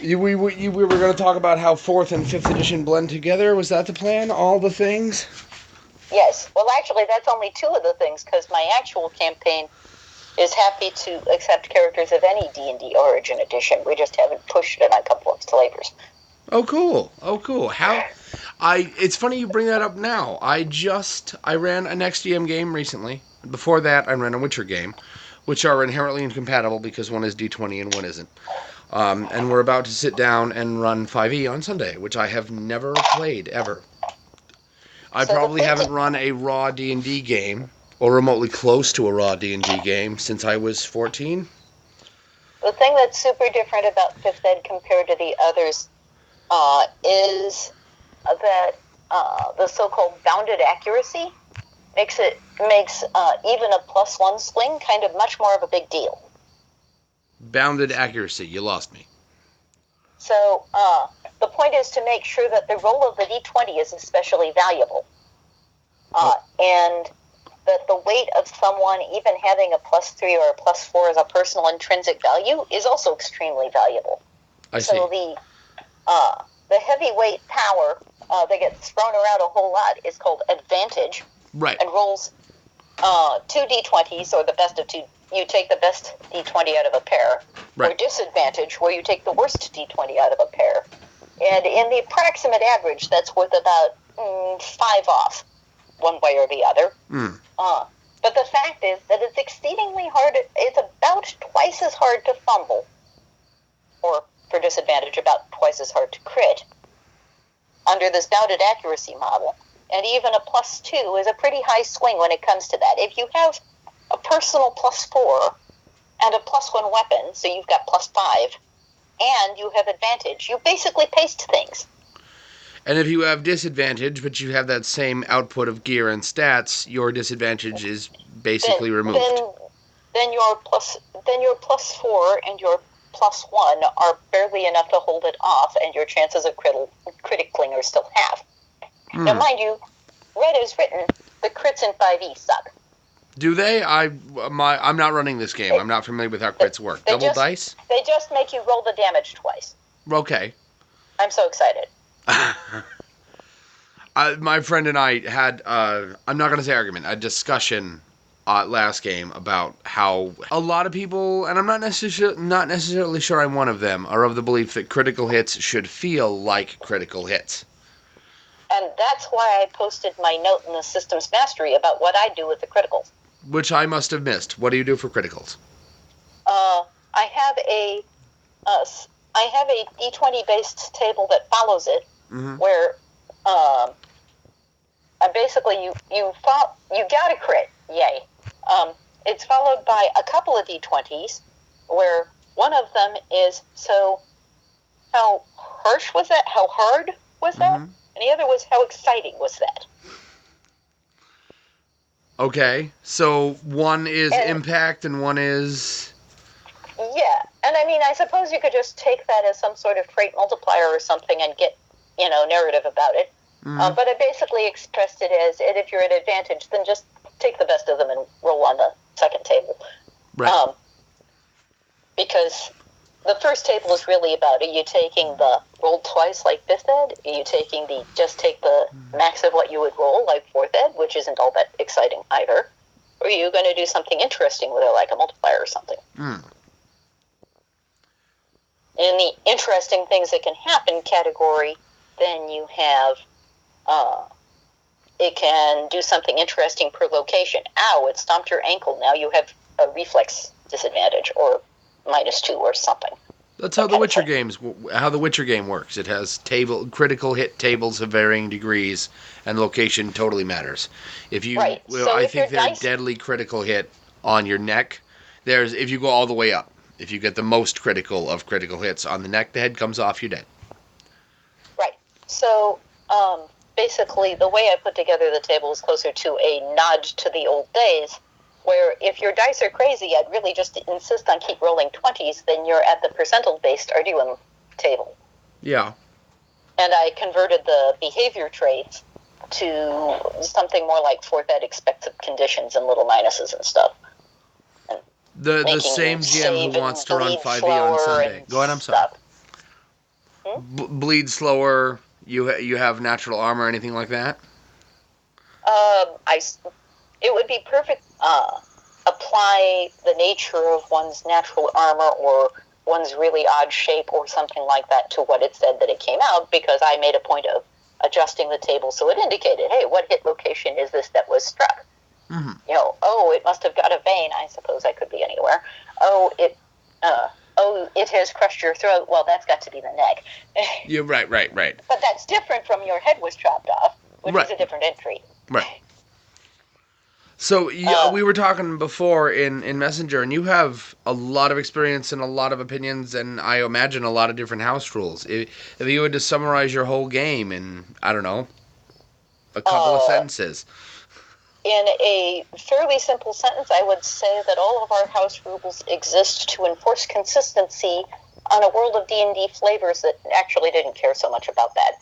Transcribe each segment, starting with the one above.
We were going to talk about how 4th and 5th edition blend together. Was that the plan? All the things? Yes. Well, actually, that's only two of the things, because my actual campaign is happy to accept characters of any D&D Origin edition. We just haven't pushed it on a couple of flavors. Oh, cool. It's funny you bring that up now. I ran an XDM game recently. Before that, I ran a Witcher game, which are inherently incompatible because one is D20 and one isn't. And we're about to sit down and run 5e on Sunday, which I have never played, ever. I probably haven't run a raw D&D game, or remotely close to a raw D&D game, since I was 14. The thing that's super different about 5th Ed compared to the others is that the so-called bounded accuracy makes even a +1 swing kind of much more of a big deal. Bounded accuracy, you lost me. So the point is to make sure that the roll of the d20 is especially valuable, and that the weight of someone even having a +3 or a +4 as a personal intrinsic value is also extremely valuable. I see. So the heavyweight power that gets thrown around a whole lot is called advantage. Right. And rolls 2 d20s, or the best of two. You take the best d20 out of a pair. Right. Or disadvantage, where you take the worst d20 out of a pair. And in the approximate average, that's worth about 5 off, one way or the other. But the fact is that it's exceedingly hard. It's about twice as hard to fumble, or for disadvantage, about twice as hard to crit, under this bounded accuracy model. And even a +2 is a pretty high swing when it comes to that. If you have a personal +4 and a +1 weapon, so you've got +5, and you have advantage, you basically paste things. And if you have disadvantage, but you have that same output of gear and stats, your disadvantage is basically removed. Then your +4 and your +1 are barely enough to hold it off, and your chances of critically are still half. Now, mind you, read as written, the crits in 5e suck. Do they? I'm not running this game. I'm not familiar with how crits work. Double dice? They just make you roll the damage twice. Okay. I'm so excited. My friend and I had, I'm not going to say argument, a discussion last game about how a lot of people, and I'm not necessarily sure I'm one of them, are of the belief that critical hits should feel like critical hits. And that's why I posted my note in the Systems Mastery about what I do with the criticals. Which I must have missed. What do you do for criticals? I have a D20 based table that follows it, where basically you got a crit, yay. It's followed by a couple of D20s, where one of them is, so how harsh was that? How hard was that? And the other was, how exciting was that? Okay, so one is impact and one is... Yeah, and I mean, I suppose you could just take that as some sort of trait multiplier or something and get, narrative about it. But I basically expressed it as, if you're at advantage, then just take the best of them and roll on the second table. Right. Because the first table is really about, are you taking the roll twice like 5th Ed? Are you taking just take the max of what you would roll like 4th Ed, which isn't all that exciting either? Or are you going to do something interesting with it, like a multiplier or something? In the interesting things that can happen category, then you have, it can do something interesting per location. Ow, it stomped your ankle. Now you have a reflex disadvantage, or -2 or something. That's how the Witcher game works. It has critical hit tables of varying degrees, and location totally matters. If you, right. I think that a deadly critical hit on your neck, if you go all the way up, if you get the most critical of critical hits on the neck, the head comes off, you're dead. Right. So, basically, the way I put together the table is closer to a nod to the old days, where if your dice are crazy, I'd really just insist on keep rolling 20s, then you're at the percentile-based Arduino table. Yeah. And I converted the behavior traits to something more like 4th Ed expected conditions and little minuses and stuff. The same GM who wants to run 5e on Sunday. Go ahead, I'm sorry. bleed slower. You have natural armor, anything like that? It would be perfect. Apply the nature of one's natural armor or one's really odd shape or something like that to what it said that it came out, because I made a point of adjusting the table so it indicated, hey, what hit location is this that was struck? Mm-hmm. It must have got a vein. I suppose I could be anywhere. It has crushed your throat. Well, that's got to be the neck. Yeah, right. But that's different from your head was chopped off, which is a different entry. Right. So we were talking before in Messenger, and you have a lot of experience and a lot of opinions, and I imagine a lot of different house rules. If you had to summarize your whole game in, I don't know, a couple of sentences. In a fairly simple sentence, I would say that all of our house rules exist to enforce consistency on a world of D&D flavors that actually didn't care so much about that.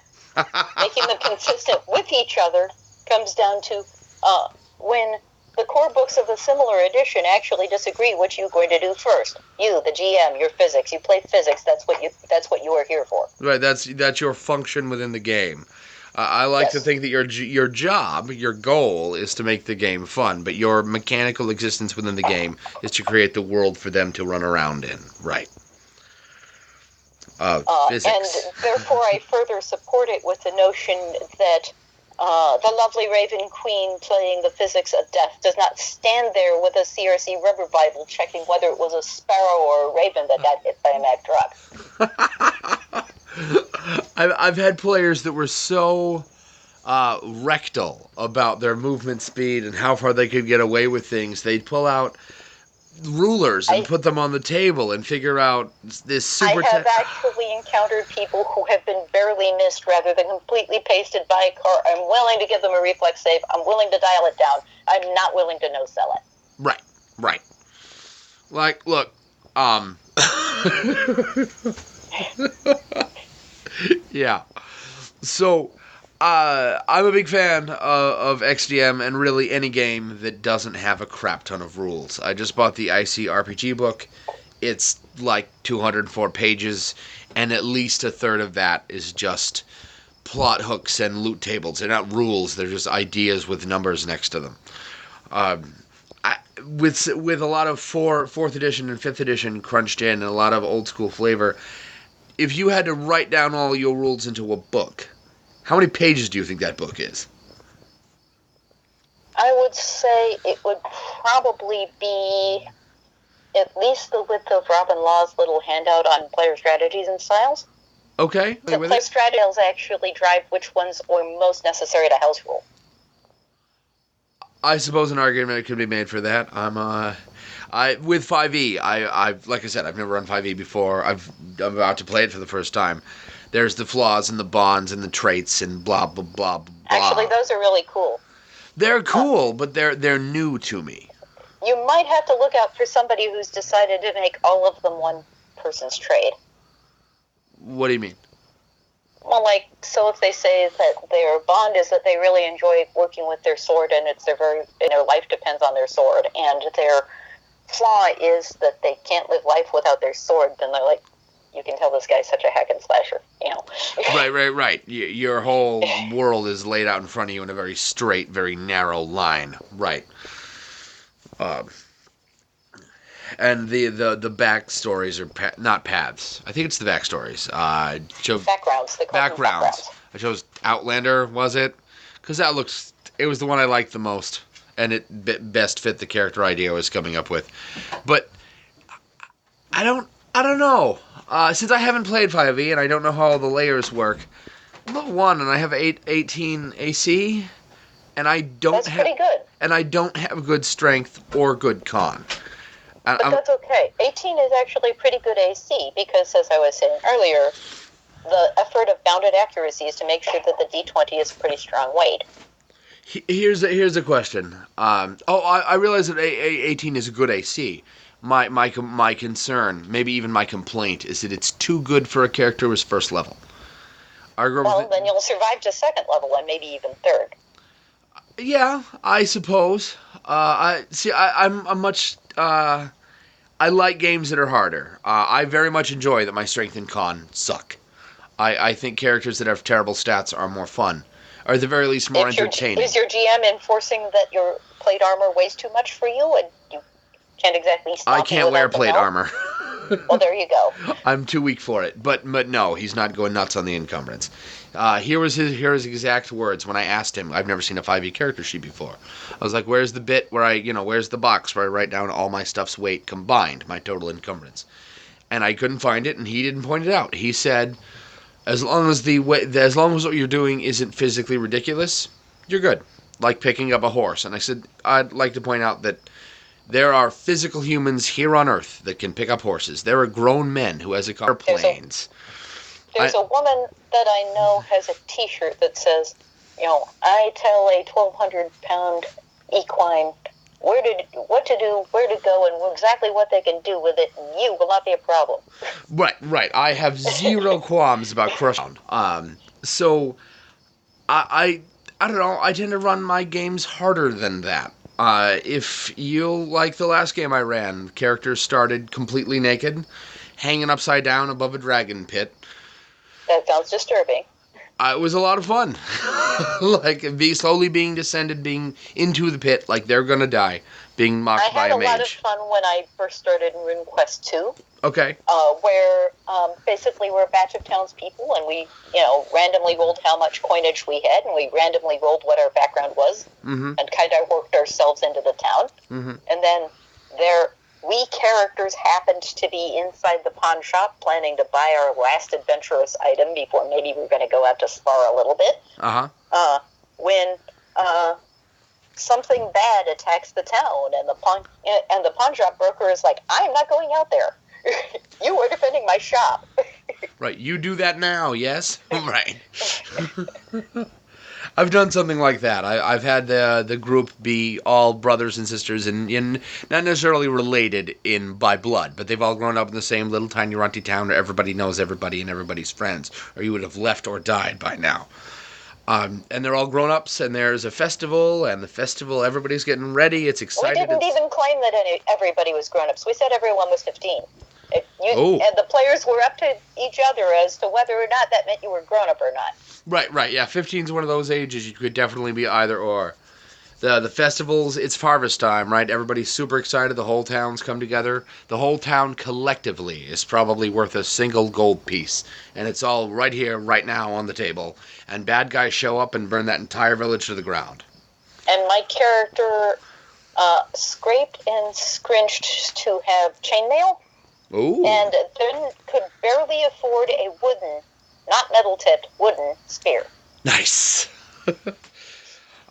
Making them consistent with each other comes down to when the core books of a similar edition actually disagree, what you're going to do first. You, the GM, your physics. You play physics. That's what you are here for. Right. That's your function within the game. I like to think that your job, your goal, is to make the game fun, but your mechanical existence within the game is to create the world for them to run around in. Right. Physics. And therefore, I further support it with the notion that the lovely Raven Queen playing the physics of death does not stand there with a CRC rubber Bible checking whether it was a sparrow or a raven that got hit by a Mack truck. I've had players that were so rectal about their movement speed and how far they could get away with things. They'd pull out rulers and put them on the table and figure out this super... I have actually encountered people who have been barely missed rather than completely pasted by a car. I'm willing to give them a reflex save. I'm willing to dial it down. I'm not willing to no-sell it. Right. Like, look, yeah. So, I'm a big fan of XDM and really any game that doesn't have a crap ton of rules. I just bought the IC RPG book. It's like 204 pages, and at least a third of that is just plot hooks and loot tables. They're not rules, they're just ideas with numbers next to them. With a lot of 4th edition and 5th edition crunched in and a lot of old school flavor, if you had to write down all your rules into a book, how many pages do you think that book is? I would say it would probably be at least the width of Robin Law's little handout on player strategies and styles. Okay. The player strategies actually drive which ones are most necessary to house rule. I suppose an argument could be made for that. With 5e, like I said, I've never run 5e before. I'm about to play it for the first time. There's the flaws and the bonds and the traits and blah, blah, blah, blah. Actually, those are really cool. They're cool, but they're new to me. You might have to look out for somebody who's decided to make all of them one person's trade. What do you mean? Well, so if they say that their bond is that they really enjoy working with their sword and their life depends on their sword, and their flaw is that they can't live life without their sword, then they're like, you can tell this guy's such a hack and slasher, Right. Your whole world is laid out in front of you in a very straight, very narrow line. Right. And the backstories are not paths. I think it's the backstories. Backgrounds. They call them backgrounds. I chose Outlander, was it? Because it was the one I liked the most, and it best fit the character idea I was coming up with. But I don't know. Since I haven't played 5e and I don't know how all the layers work, I'm level 1 and I have 18 AC, and That's pretty good. And I don't have good strength or good con. But that's okay. 18 is actually pretty good AC because, as I was saying earlier, the effort of bounded accuracy is to make sure that the D20 is pretty strong weight. Here's a question. I realize that 18 is a good AC. My concern, maybe even my complaint, is that it's too good for a character who's first level. Well, then you'll survive to second level and maybe even third. Yeah, I suppose. I'm much. I like games that are harder. I very much enjoy that my strength and con suck. I think characters that have terrible stats are more fun, or at the very least more entertaining. Is your GM enforcing that your plate armor weighs too much for you, and you can't exactly stop I can't wear plate armor. Well, there you go. I'm too weak for it. But no, he's not going nuts on the encumbrance. Here was his exact words when I asked him. I've never seen a 5e character sheet before. I was like, "Where's the bit where where's the box where I write down all my stuff's weight combined, my total encumbrance?" And I couldn't find it, and he didn't point it out. He said, "As long as what you're doing isn't physically ridiculous, you're good. Like picking up a horse." And I said, "I'd like to point out that there are physical humans here on Earth that can pick up horses. There are grown men who has a car planes." There's a woman that I know has a T-shirt that says, "I tell a 1,200-pound equine what to do, where to go, and exactly what they can do with it. And you will not be a problem." Right. I have zero qualms about crushing. So I don't know. I tend to run my games harder than that. If you like the last game I ran, characters started completely naked, hanging upside down above a dragon pit. That sounds disturbing. It was a lot of fun. Like, slowly being descended, being into the pit, like they're gonna die, being mocked by a mage. I had a lot of fun when I first started in RuneQuest 2. Okay. Where basically we're a batch of townspeople, and we, randomly rolled how much coinage we had, and we randomly rolled what our background was, and kind of worked ourselves into the town. And then we characters happened to be inside the pawn shop planning to buy our last adventurous item before maybe we're going to go out to spar a little bit. When something bad attacks the town, and the pawn shop broker is like, "I am not going out there. You are defending my shop." Right, you do that now, yes? Right. I've done something like that. I've had the group be all brothers and sisters, and not necessarily related by blood, but they've all grown up in the same little tiny runty town where everybody knows everybody and everybody's friends, or you would have left or died by now. And they're all grown-ups, and there's a festival, everybody's getting ready, it's exciting. We didn't even claim that everybody was grown-ups. We said everyone was 15. And the players were up to each other as to whether or not that meant you were grown-up or not. Right, yeah, 15 is one of those ages you could definitely be either or. The festivals, it's harvest time, right? Everybody's super excited, the whole town's come together. The whole town collectively is probably worth a single gold piece, and it's all right here, right now, on the table. And bad guys show up and burn that entire village to the ground. And my character scraped and scrunched to have chainmail. Ooh. And then could barely afford a wooden, not metal-tipped, wooden spear. Nice.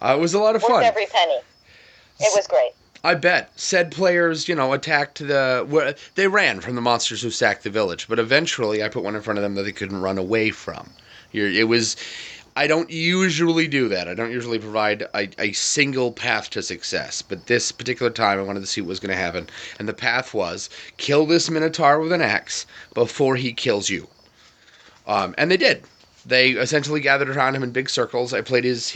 It was a lot of fun. Worth every penny. It was great. I bet. Said players, attacked they ran from the monsters who sacked the village, but eventually I put one in front of them that they couldn't run away from. I don't usually do that. I don't usually provide a single path to success. But this particular time, I wanted to see what was going to happen. And the path was, kill this Minotaur with an axe before he kills you. And they did. They essentially gathered around him in big circles. I played his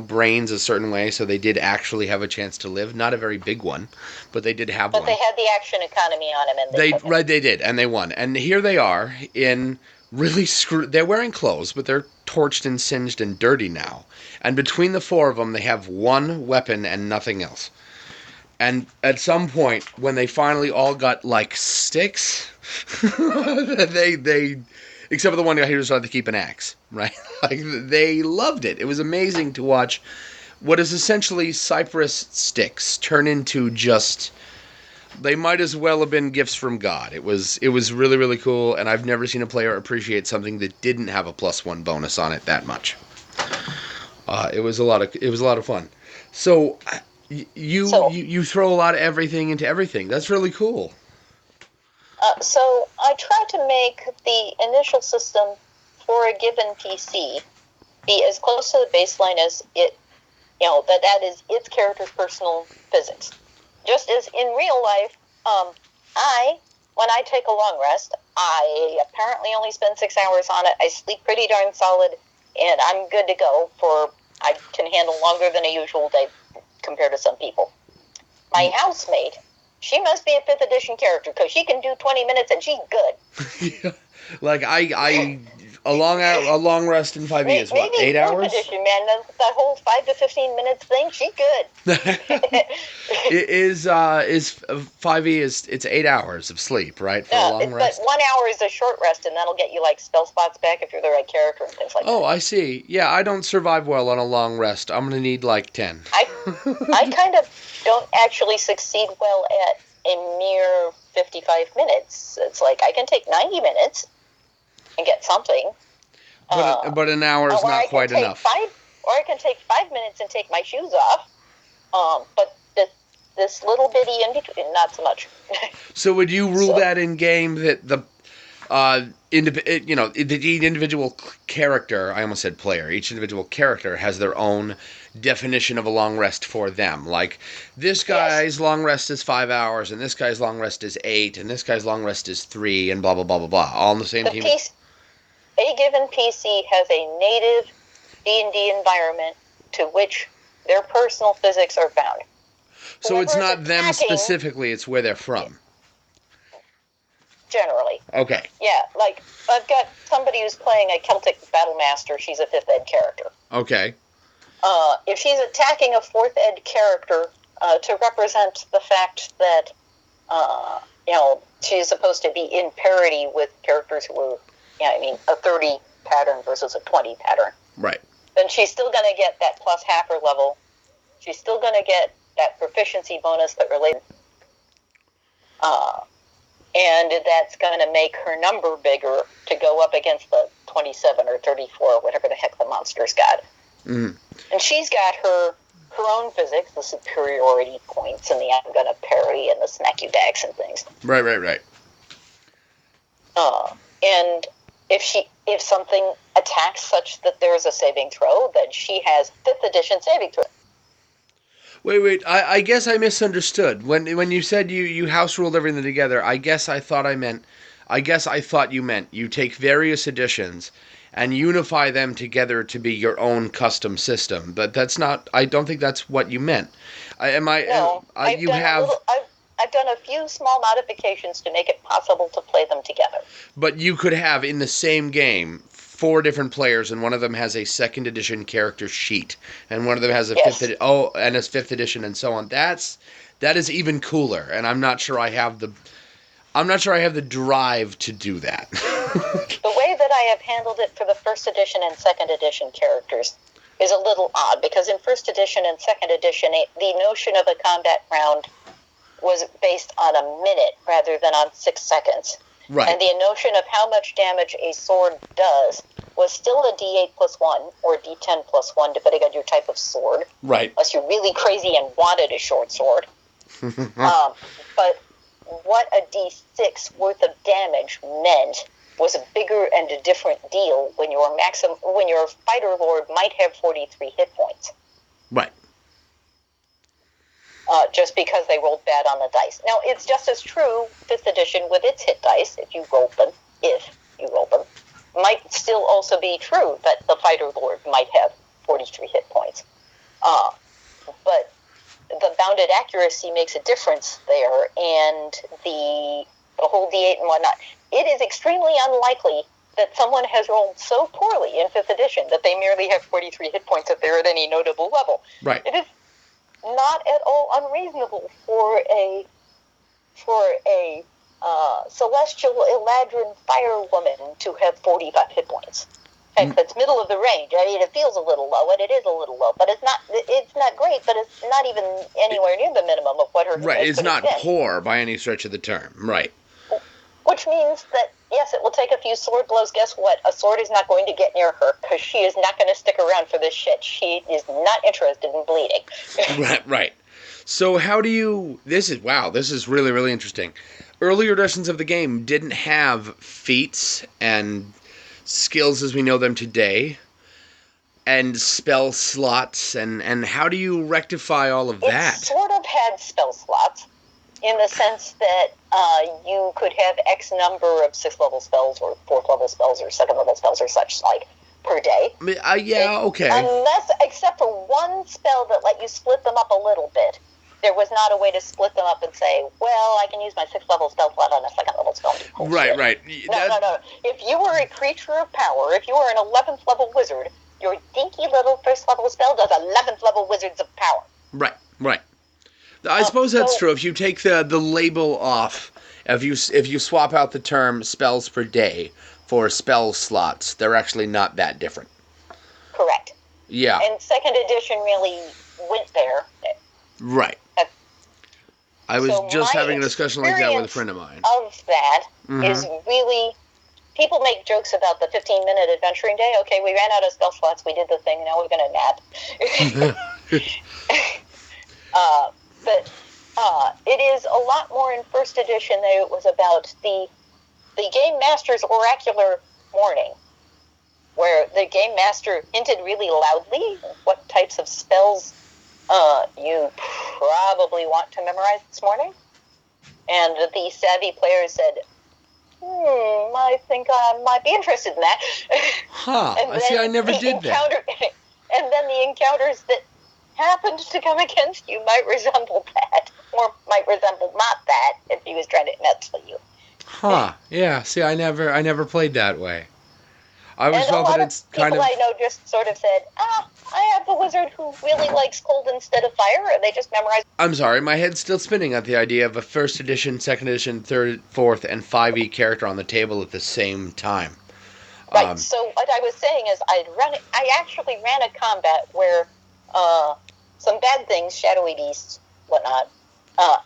brains a certain way, so they did actually have a chance to live. Not a very big one, but they did have one. But they had the action economy on him, and they did, and they won. And here they are in really they're wearing clothes, but they're torched and singed and dirty now. And between the four of them, they have one weapon and nothing else. And at some point, when they finally all got, sticks, they except for the one guy who decided to keep an axe, right? They loved it. It was amazing to watch what is essentially cypress sticks turn into just... They might as well have been gifts from God. It was really, really cool, and I've never seen a player appreciate something that didn't have a +1 bonus on it that much. It was a lot of fun. So you throw a lot of everything into everything. That's really cool. So I try to make the initial system for a given PC be as close to the baseline as it, that is its character's personal physics. Just as in real life, when I take a long rest, I apparently only spend 6 hours on it. I sleep pretty darn solid, and I'm good to go I can handle longer than a usual day compared to some people. My housemate, she must be a 5th edition character, because she can do 20 minutes and she's good. I A long rest in 5e is what, 8 maybe hours? Edition, man. That whole 5 to 15 minutes thing, she good. It is 5e it's 8 hours of sleep, right? For a long rest. But 1 hour is a short rest, and that'll get you like spell spots back if you're the right character and things like that. Oh, I see. Yeah, I don't survive well on a long rest. I'm gonna need like 10. I kind of don't actually succeed well at a mere 55 minutes. It's like I can take 90 minutes and get something. But an hour is not quite enough. Or I can take 5 minutes and take my shoes off. But this little bitty in between, not so much. So would you rule that in game that the each individual character, I almost said player, each individual character has their own definition of a long rest for them. Like, this guy's long rest is 5 hours, and this guy's long rest is 8, and this guy's long rest is 3, and blah, blah, blah, blah, blah. All on the same team. A given PC has a native D&D environment to which their personal physics are bound. So Whoever it's not is them attacking, specifically, it's where they're from. Generally. Okay. Yeah, like, I've got somebody who's playing a Celtic Battle Master. She's a 5th ed character. Okay. If she's attacking a 4th ed character to represent the fact that, she's supposed to be in parity with characters who are, a 30 pattern versus a 20 pattern. Right. Then she's still going to get that plus hacker level. She's still going to get that proficiency bonus that relates. And that's going to make her number bigger to go up against the 27 or 34, whatever the heck the monster's got. Mm. And she's got her own physics, the superiority points, and the I'm going to parry and the smack you backs and things. Right. And if something attacks such that there's a saving throw, then she has 5th edition saving throw. Wait, I guess I misunderstood. When you said you house ruled everything together, I guess I thought you meant you take various editions and unify them together to be your own custom system. But that's not, I don't think that's what you meant. I've done a few small modifications to make it possible to play them together. But you could have in the same game 4 different players, and one of them has a 2nd edition character sheet, and one of them has a 5th edition, and so on. That is even cooler, and I'm not sure I have the drive to do that. The way that I have handled it for the 1st edition and 2nd edition characters is a little odd, because in 1st edition and 2nd edition, the notion of a combat round was based on a minute rather than on 6 seconds. Right. And the notion of how much damage a sword does was still a D8 plus 1 or D10 plus 1, depending on your type of sword. Right. Unless you're really crazy and wanted a short sword. But what a D6 worth of damage meant was a bigger and a different deal when your fighter lord might have 43 hit points. Right. Just because they rolled bad on the dice. Now, it's just as true, 5th edition with its hit dice, if you roll them, might still also be true that the fighter lord might have 43 hit points. But the bounded accuracy makes a difference there, and the whole D8 and whatnot. It is extremely unlikely that someone has rolled so poorly in 5th edition that they merely have 43 hit points if they're at any notable level. Right. It is not at all unreasonable for a celestial Eladrin fire woman to have 45 hit points. In fact, that's middle of the range. I mean, it feels a little low, and it is a little low, but it's not great, but it's not even anywhere near the minimum of what her right. It's not poor by any stretch of the term. Right. Which means that, yes, it will take a few sword blows. Guess what? A sword is not going to get near her, because she is not going to stick around for this shit. She is not interested in bleeding. Right. So how do you... This is really, really interesting. Earlier editions of the game didn't have feats and skills as we know them today, and spell slots, and how do you rectify all of that? It sort of had spell slots, in the sense that you could have X number of 6th level spells or 4th level spells or 2nd level spells or such like per day. Okay. Except for one spell that let you split them up a little bit. there was not a way to split them up and say, well, I can use my 6th level spell slot on a 2nd level spell. Right. No. If you were a creature of power, if you were an 11th level wizard, your dinky little 1st level spell does 11th level wizards of power. Right. I suppose that's true. If you take the label off, if you swap out the term spells per day for spell slots, they're actually not that different. Correct. Yeah. And 2nd edition really went there. Right. I was just having a discussion like that with a friend of mine. Of that is really, people make jokes about the 15-minute adventuring day. Okay, we ran out of spell slots, we did the thing, now we're going to nap. But it is a lot more in 1st edition that it was about the Game Master's oracular morning, where the Game Master hinted really loudly what types of spells you probably want to memorize this morning. And the savvy player said, I think I might be interested in that. I never did that. And then the encounters that happened to come against you might resemble that, or might resemble not that, if he was trying to nettle you. Yeah, see, I never played that way. I always felt that it's kind of... people I know just sort of said, I have a wizard who really likes cold instead of fire, and they just memorize... I'm sorry, my head's still spinning at the idea of a 1st edition, 2nd edition, 3rd, 4th, and 5e character on the table at the same time. Right, so what I was saying is I actually ran a combat where some bad things, shadowy beasts, whatnot,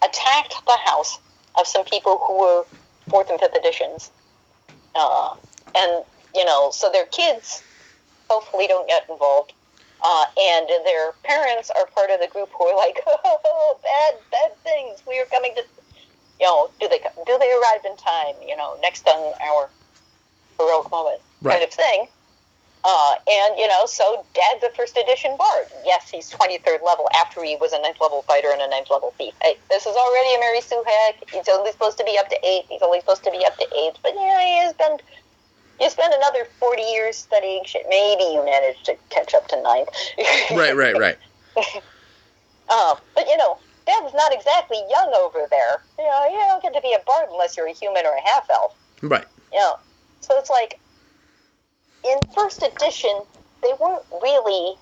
attacked the house of some people who were 4th and 5th editions. And, so their kids hopefully don't get involved. And their parents are part of the group who are like, oh, bad things. We are coming to, do they arrive in time? Next on our heroic moment kind of thing. And, so Dad's a 1st edition bard. Yes, he's 23rd level after he was a 9th level fighter and a 9th level thief. Hey, this is already a Mary Sue hack. He's only supposed to be up to 8. He's only supposed to be up to 8. But, you spend another 40 years studying shit. Maybe you manage to catch up to 9. Right. But, Dad's not exactly young over there. You don't get to be a bard unless you're a human or a half-elf. Right. So it's like, in 1st edition, they weren't really,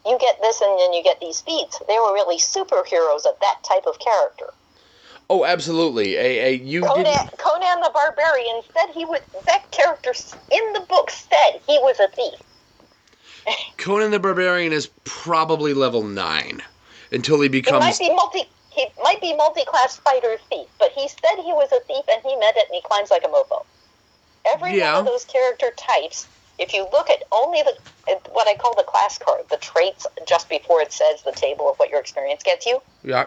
you get this and then you get these feats. They were really superheroes of that type of character. Oh, absolutely. Conan the Barbarian said that character in the book said he was a thief. Conan the Barbarian is probably level 9 until he becomes... He might be multi-class fighter thief, but he said he was a thief and he meant it and he climbs like a mofo. Every one of those character types, if you look at only what I call the class card, the traits just before it says the table of what your experience gets you. Yeah.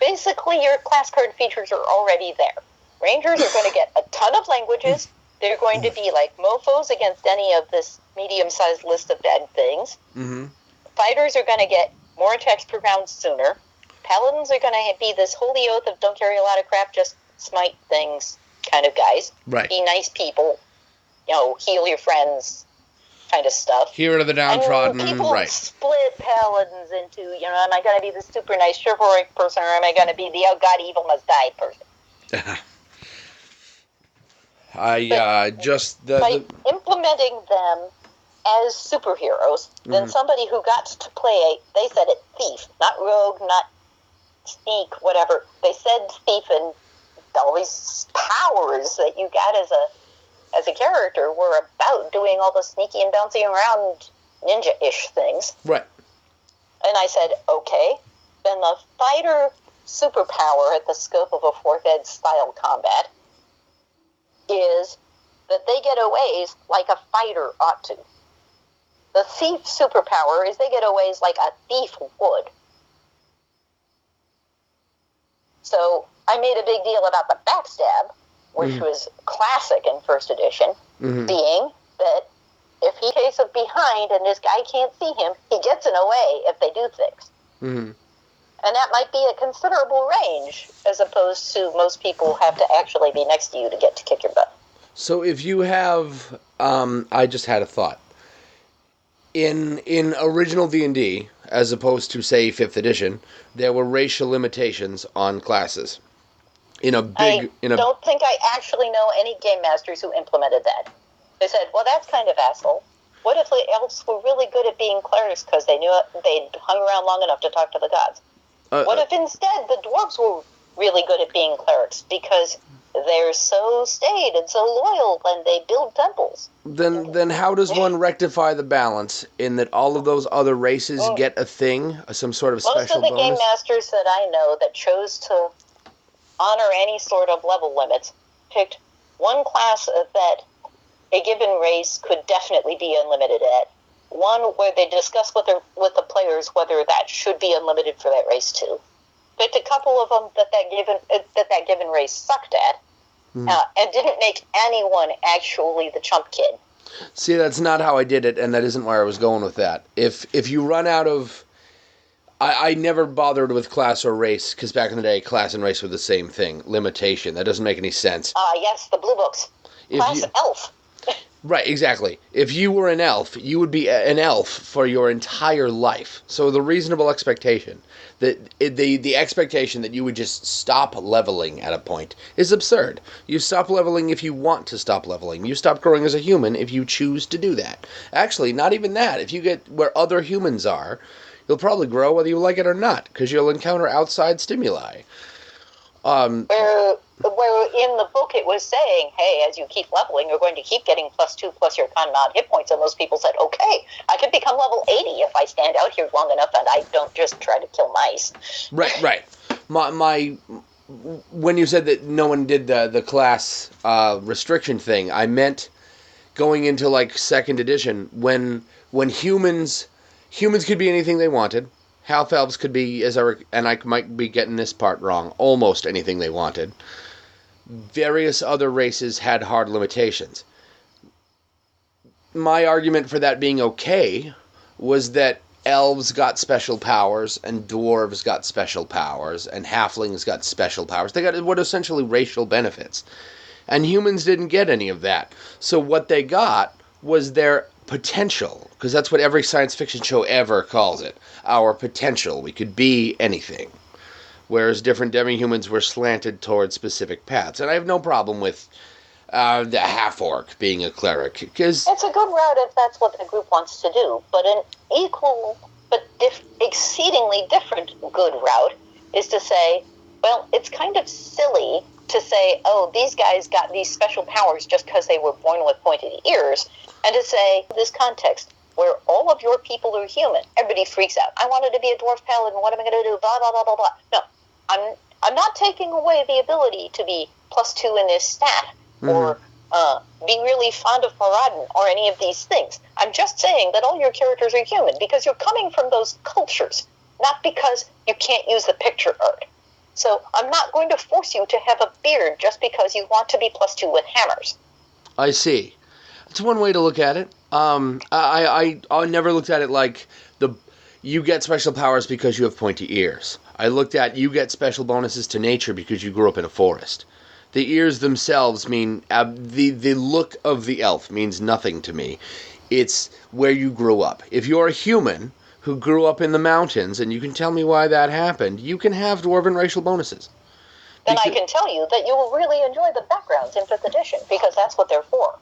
Basically, your class card features are already there. Rangers are going to get a ton of languages. They're going to be like mofos against any of this medium-sized list of bad things. Mm-hmm. Fighters are going to get more attacks per round sooner. Paladins are going to be this holy oath of don't carry a lot of crap, just smite things kind of guys. Right. Be nice people. Heal your friends kind of stuff. Hero to the downtrodden. And people right. split paladins into, am I going to be the super nice chivalric person or am I going to be the oh god evil must die person? By implementing them as superheroes, then somebody who got to play they said it thief, not rogue, not sneak, whatever. They said thief, and all these powers that you got as a character were about doing all the sneaky and bouncing around ninja-ish things. Right. And I said, okay, then the fighter superpower at the scope of a 4th ed style combat is that they get aways like a fighter ought to. The thief superpower is they get aways like a thief would. So I made a big deal about the backstab, which was classic in 1st edition, being that if he case of behind and this guy can't see him, he gets in a way if they do things. Mm-hmm. And that might be a considerable range, as opposed to most people have to actually be next to you to get to kick your butt. So if you have, I just had a thought. In original D&D, as opposed to, say, 5th edition, there were racial limitations on classes. I don't think I actually know any game masters who implemented that. They said, well, that's kind of asshole. What if the elves were really good at being clerics because they'd hung around long enough to talk to the gods? What if instead the dwarves were really good at being clerics because they're so staid and so loyal and they build temples? Then how does one rectify the balance in that all of those other races get a thing, some sort of special bonus? Most of the game masters that I know that chose to honor any sort of level limits picked one class that a given race could definitely be unlimited at, one where they discuss with the players whether that should be unlimited for that race too. Picked a couple of them that given race sucked at, and didn't make anyone actually the chump kid. See, that's not how I did it, and that isn't where I was going with that. If you run out of... I never bothered with class or race, because back in the day, class and race were the same thing. Limitation. That doesn't make any sense. Yes, the blue books. Class elf. Right, exactly. If you were an elf, you would be an elf for your entire life. So the reasonable expectation, the expectation that you would just stop leveling at a point is absurd. You stop leveling if you want to stop leveling. You stop growing as a human if you choose to do that. Actually, not even that. If you get where other humans are, you'll probably grow whether you like it or not, because you'll encounter outside stimuli. Where in the book it was saying, hey, as you keep leveling, you're going to keep getting +2 plus your con mod hit points, and those people said, okay, I can become level 80 if I stand out here long enough and I don't just try to kill mice. Right. When you said that no one did the class restriction thing, I meant going into, like, 2nd edition, when humans could be anything they wanted. Half-elves could be, and I might be getting this part wrong, almost anything they wanted. Various other races had hard limitations. My argument for that being okay was that elves got special powers, and dwarves got special powers, and halflings got special powers. They got what essentially racial benefits. And humans didn't get any of that. So what they got was their potential, because that's what every science fiction show ever calls it. Our potential. We could be anything. Whereas different demi-humans were slanted towards specific paths. And I have no problem with the half-orc being a cleric, because... It's a good route if that's what the group wants to do, but an equal but exceedingly different good route is to say, well, it's kind of silly to say, oh, these guys got these special powers just because they were born with pointed ears, and to say, this context, where all of your people are human, everybody freaks out. I wanted to be a dwarf paladin, what am I going to do, blah, blah, blah, blah, blah. No, I'm not taking away the ability to be +2 in this stat, or be really fond of Paradin, or any of these things. I'm just saying that all your characters are human, because you're coming from those cultures, not because you can't use the picture art. So I'm not going to force you to have a beard just because you want to be +2 with hammers. I see. It's one way to look at it. I never looked at it like you get special powers because you have pointy ears. I looked at you get special bonuses to nature because you grew up in a forest. The ears themselves mean the look of the elf means nothing to me. It's where you grew up. If you're a human who grew up in the mountains, and you can tell me why that happened, you can have dwarven racial bonuses. Then I can tell you that you will really enjoy the backgrounds in 5th edition, because that's what they're for.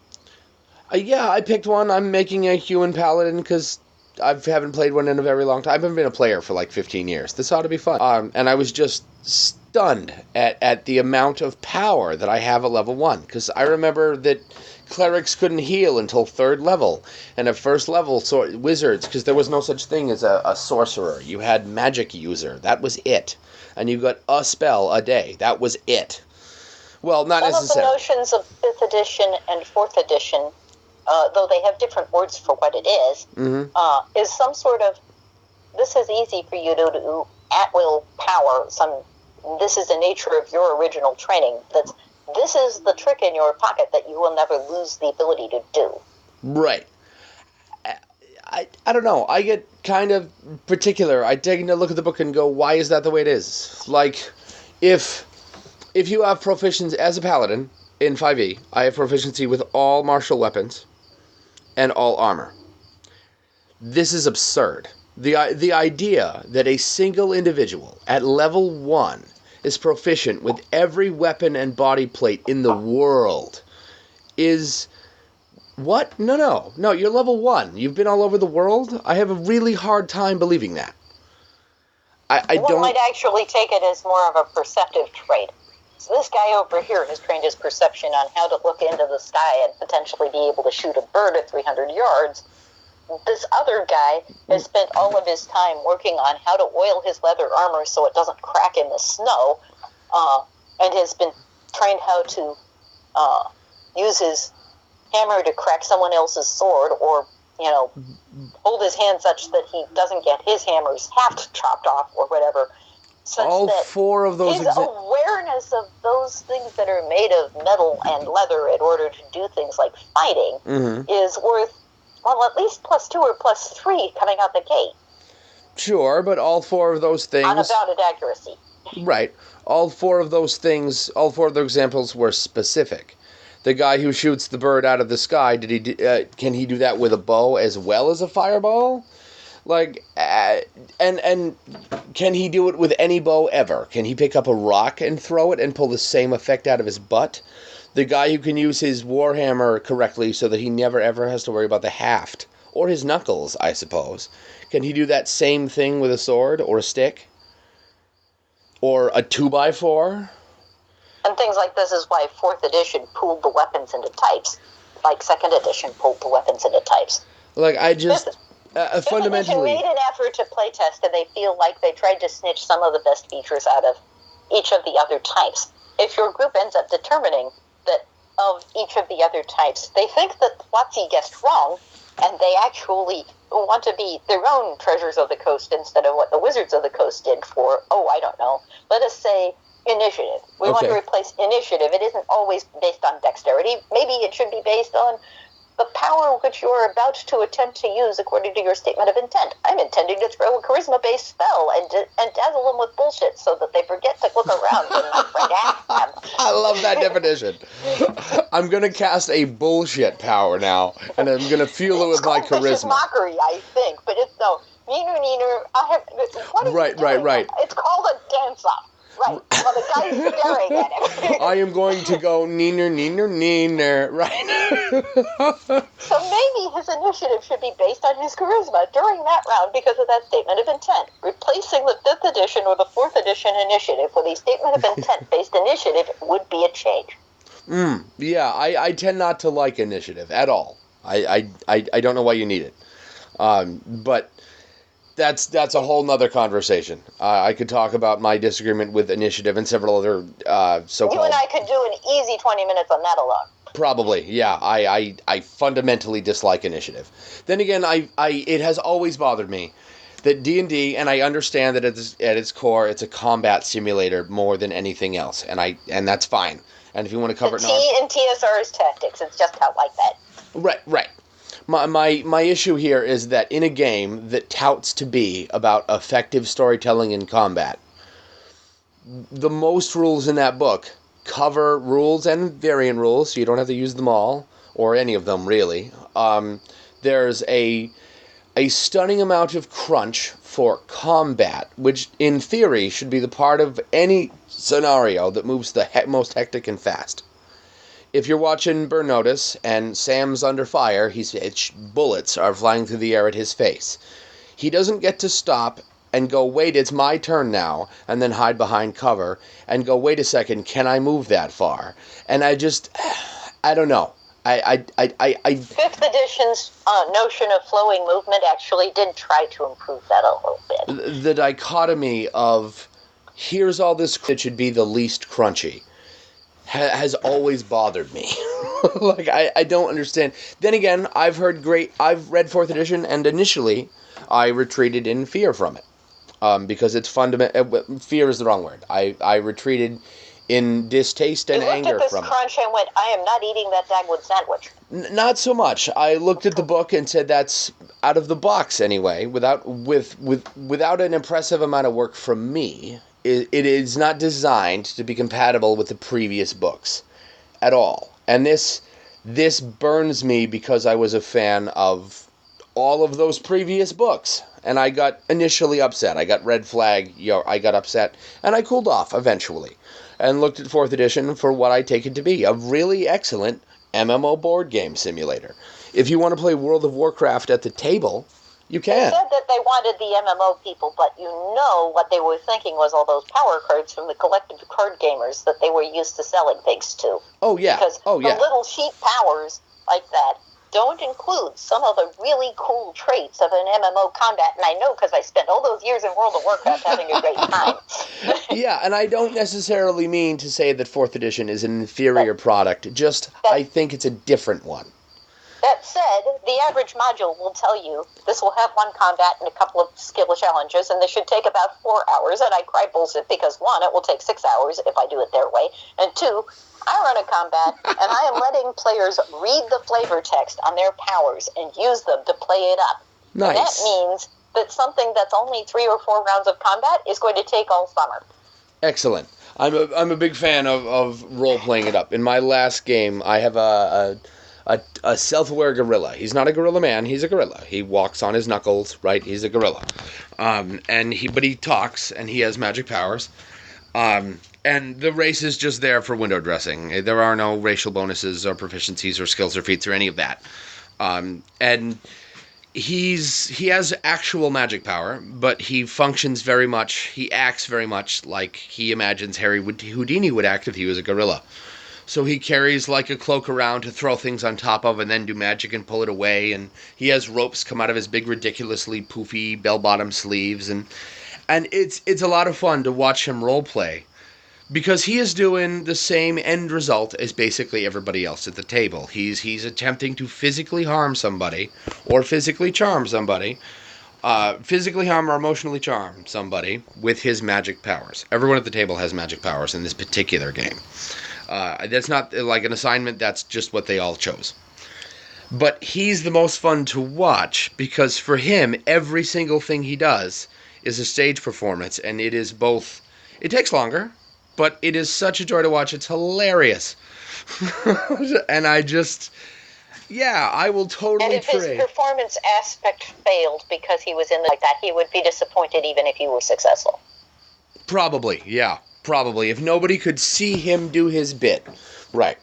Yeah, I picked one. I'm making a human paladin because I haven't played one in a very long time. I haven't been a player for like 15 years. This ought to be fun. And I was just stunned at the amount of power that I have at level 1. Because I remember that clerics couldn't heal until 3rd level. And at 1st level, wizards, because there was no such thing as a sorcerer. You had magic user. That was it. And you got a spell a day. That was it. Well, not necessarily. One of the notions of 5th edition and 4th edition, though they have different words for what it is some sort of, this is easy for you to do at-will power. This is the nature of your original training. This is the trick in your pocket that you will never lose the ability to do. Right. I don't know. I get kind of particular. I take a look at the book and go, why is that the way it is? Like, if you have proficiency as a paladin in 5e, I have proficiency with all martial weapons and all armor. This is absurd. The idea that a single individual at level 1 is proficient with every weapon and body plate in the world is... What? No, you're level 1. You've been all over the world? I have a really hard time believing that. I One don't... might actually take it as more of a perceptive trait. So this guy over here has trained his perception on how to look into the sky and potentially be able to shoot a bird at 300 yards. This other guy has spent all of his time working on how to oil his leather armor so it doesn't crack in the snow, and has been trained how to use his hammer to crack someone else's sword, or, hold his hand such that he doesn't get his hammer's haft chopped off or whatever. Such all that 4 of those... his awareness of those things that are made of metal and leather in order to do things like fighting is worth, well, at least +2 or +3 coming out the gate. Sure, but all 4 of those things... Unbounded accuracy. Right. All 4 of those things, all 4 of those examples were specific. The guy who shoots the bird out of the sky, can he do that with a bow as well as a fireball? Like, and can he do it with any bow ever? Can he pick up a rock and throw it and pull the same effect out of his butt? The guy who can use his warhammer correctly so that he never ever has to worry about the haft, or his knuckles, I suppose. Can he do that same thing with a sword or a stick? Or a 2x4? And things like this is why 4th edition pooled the weapons into types, like 2nd edition pulled the weapons into types. Like, I just... fundamentally... 5th edition made an effort to playtest, and they feel like they tried to snitch some of the best features out of each of the other types. If your group ends up determining that of each of the other types, they think that WotC guessed wrong, and they actually want to be their own treasures of the coast instead of what the Wizards of the Coast did for, I don't know, let us say initiative. We want to replace initiative. It isn't always based on dexterity. Maybe it should be based on the power which you're about to attempt to use according to your statement of intent. I'm intending to throw a charisma-based spell and dazzle them with bullshit so that they forget to look around when my friend asks them. I love that definition. I'm going to cast a bullshit power now, and I'm going to fuel it with my charisma. Vicious mockery, I think, but it's no. Neener, I have... What are you doing? Right. It's called a dance-off. Right. Well, the guy's staring at him. I am going to go neener, right? So maybe his initiative should be based on his charisma during that round because of that statement of intent. Replacing the 5th edition or the 4th edition initiative with a statement of intent-based initiative would be a change. Yeah, I tend not to like initiative at all. I don't know why you need it. But... That's a whole nother conversation. I could talk about my disagreement with initiative and several other so-called... You and I could do an easy 20 minutes on that alone. Probably, yeah. I fundamentally dislike initiative. Then again, it has always bothered me that D&D, and I understand that at its core, it's a combat simulator more than anything else, and that's fine. And if you want to cover the T in TSR is tactics. It's just how like that. Right. My issue here is that in a game that touts to be about effective storytelling in combat, the most rules in that book cover rules and variant rules, so you don't have to use them all, or any of them, really. There's a stunning amount of crunch for combat, which in theory should be the part of any scenario that moves the most hectic and fast. If you're watching Burn Notice and Sam's under fire, bullets are flying through the air at his face. He doesn't get to stop and go, wait, it's my turn now, and then hide behind cover and go, wait a second, can I move that far? And I don't know. 5th edition's notion of flowing movement actually did try to improve that a little bit. The dichotomy of here's all this that should be the least crunchy has always bothered me. Like, I don't understand. Then again, I've read 4th edition, and initially I retreated in fear from it. Because it's fear is the wrong word. I retreated in distaste and anger from it. You looked at this crunch and went, I am not eating that Dagwood sandwich. Not so much. I looked at the book and said that's out of the box anyway, without an impressive amount of work from me. It is not designed to be compatible with the previous books at all. And this burns me because I was a fan of all of those previous books. And I got initially upset. I got red flag, I got upset, and I cooled off eventually and looked at 4th edition for what I take it to be, a really excellent MMO board game simulator. If you want to play World of Warcraft at the table, you can. They said that they wanted the MMO people, but you know what they were thinking was all those power cards from the collective card gamers that they were used to selling things to. Oh, yeah. Because the little sheet powers like that don't include some of the really cool traits of an MMO combat, and I know because I spent all those years in World of Warcraft having a great time. Yeah, and I don't necessarily mean to say that 4th edition is an inferior product, just I think it's a different one. That said, the average module will tell you this will have 1 combat and a couple of skill challenges, and this should take about 4 hours, and I cry bullshit because 1, it will take 6 hours if I do it their way, and 2, I run a combat, and I am letting players read the flavor text on their powers and use them to play it up. Nice. And that means that something that's only 3 or 4 rounds of combat is going to take all summer. Excellent. I'm a big fan of role-playing it up. In my last game, I have a self-aware gorilla. He's not a gorilla man, he's a gorilla. He walks on his knuckles, right? He's a gorilla. But he talks, and he has magic powers. And the race is just there for window dressing. There are no racial bonuses or proficiencies or skills or feats or any of that. And he has actual magic power, but he functions very much, he acts very much like he imagines Houdini would act if he was a gorilla. So he carries like a cloak around to throw things on top of and then do magic and pull it away. And he has ropes come out of his big, ridiculously poofy bell-bottom sleeves. And it's a lot of fun to watch him roleplay. Because he is doing the same end result as basically everybody else at the table. He's attempting to physically harm somebody, or physically charm somebody, physically harm or emotionally charm somebody with his magic powers. Everyone at the table has magic powers in this particular game. That's not like an assignment, that's just what they all chose. But he's the most fun to watch, because for him, every single thing he does is a stage performance, and it is both... It takes longer, but it is such a joy to watch. It's hilarious. And I will totally trade. And if his performance aspect failed because he was in like that, he would be disappointed even if he were successful. Probably, yeah. Probably. If nobody could see him do his bit. Right.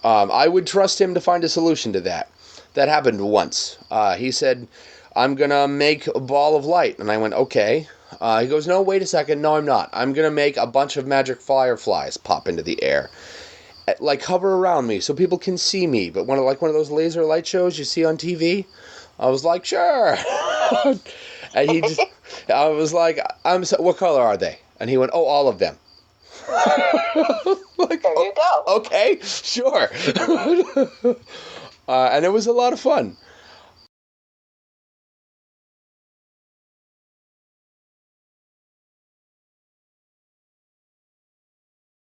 I would trust him to find a solution to that. That happened once. He said, I'm going to make a ball of light. And I went, okay. He goes, no, wait a second. No, I'm not. I'm going to make a bunch of magic fireflies pop into the air. Like, hover around me so people can see me. But one of those laser light shows you see on TV? I was like, sure. And I was like, what color are they? And he went, oh, all of them. Like, there you go. Okay, sure. And it was a lot of fun.